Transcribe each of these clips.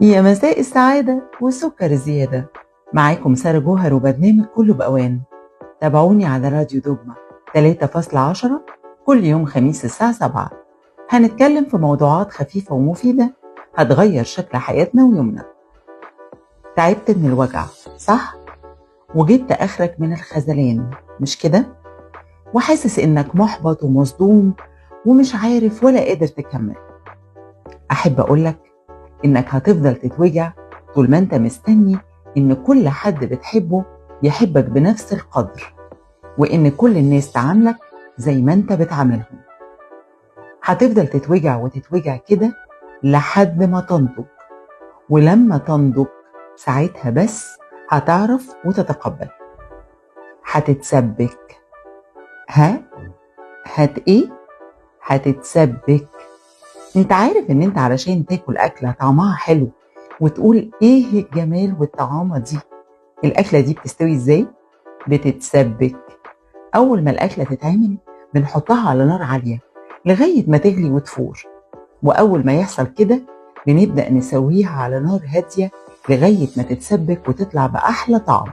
يا مساء السعادة والسكر الزيادة. معاكم سارة جوهر وبرنامج كله بأوان. تابعوني على راديو دوجما 3.10 كل يوم خميس الساعة 7. هنتكلم في موضوعات خفيفة ومفيدة هتغير شكل حياتنا ويومنا. تعبت من الوجع صح؟ وجبت آخرك من الخذلان مش كده؟ وحاسس إنك محبط ومصدوم ومش عارف ولا قادر تكمل. أحب أقولك إنك هتفضل تتوجع طول ما أنت مستني إن كل حد بتحبه يحبك بنفس القدر، وإن كل الناس تعاملك زي ما أنت بتعاملهم. هتفضل تتوجع وتتوجع كده لحد ما تنضج، ولما تنضج ساعتها بس هتعرف وتتقبل. هتتسبك. إيه؟ هتتسبك. انت عارف ان انت علشان تاكل اكلة طعمها حلو وتقول ايه الجمال والطعامة دي، الاكلة دي بتستوي ازاي؟ بتتسبك. اول ما الاكلة تتعمل بنحطها على نار عالية لغاية ما تغلي وتفور، واول ما يحصل كده بنبدأ نسويها على نار هادية لغاية ما تتسبك وتطلع بأحلى طعم.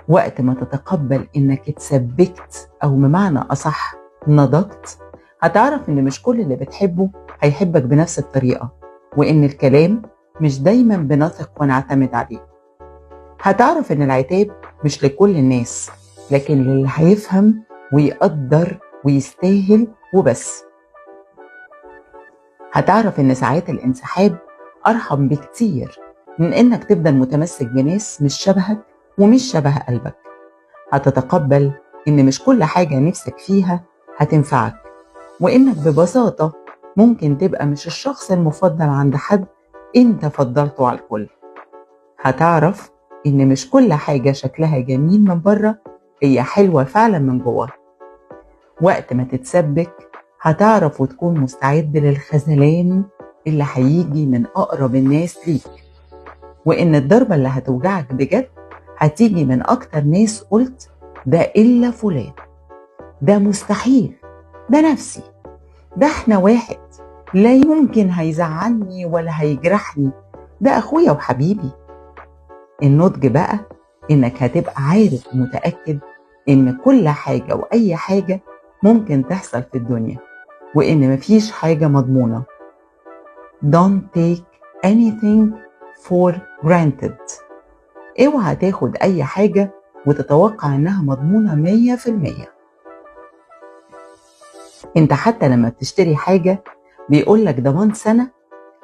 وقت ما تتقبل انك اتسبكت، او بمعنى اصح نضجت، هتعرف ان مش كل اللي بتحبه هيحبك بنفس الطريقة، وان الكلام مش دايما بنثق ونعتمد عليه. هتعرف ان العتاب مش لكل الناس، لكن للي هيفهم ويقدر ويستاهل وبس. هتعرف ان ساعات الانسحاب ارحم بكتير من انك تفضل متمسك بناس مش شبهك ومش شبه قلبك. هتتقبل ان مش كل حاجة نفسك فيها هتنفعك، وانك ببساطة ممكن تبقى مش الشخص المفضل عند حد انت فضلته على الكل. هتعرف ان مش كل حاجة شكلها جميل من بره هي حلوة فعلا من جوه. وقت ما تتسبك هتعرف وتكون مستعد للخذلان اللي هيجي من اقرب الناس ليك، وان الضربة اللي هتوجعك بجد هتيجي من اكتر ناس قلت ده الا فلان، ده مستحيل، ده نفسي، ده احنا واحد، لا يمكن هيزعلني ولا هيجرحني، ده اخويا وحبيبي. النضج بقى انك هتبقى عارف ومتأكد ان كل حاجة واي حاجة ممكن تحصل في الدنيا، وان مفيش حاجة مضمونة. Don't take anything for granted. اوعى تاخد اي حاجة وتتوقع انها مضمونة 100%. انت حتى لما بتشتري حاجة بيقولك ضمان سنة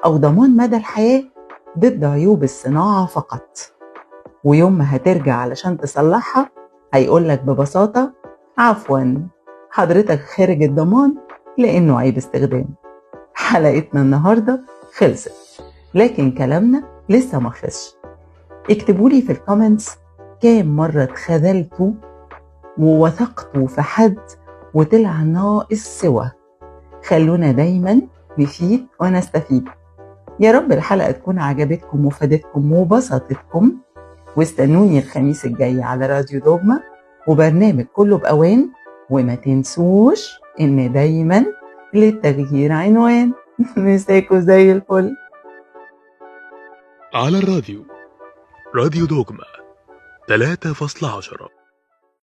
او ضمان مدى الحياة ضد عيوب الصناعة فقط، ويوم ما هترجع علشان تصلحها هيقولك ببساطة عفوا حضرتك خارج الضمان لانه عيب استخدام. حلقتنا النهاردة خلصت، لكن كلامنا لسه ما خلصش. اكتبولي في الكومنتس كام مرة اتخذلتوا ووثقتوا في حد وطلع ناقص سوا. خلونا دايما نفيد ونستفيد. يا رب الحلقة تكون عجبتكم وفادتكم وبسطتكم، واستنوني الخميس الجاي على راديو دوجما وبرنامج كله بأوان. وما تنسوش ان دايما للتغيير عنوان. مساكوا زي الفل. على الراديو، راديو دوجما 3.10.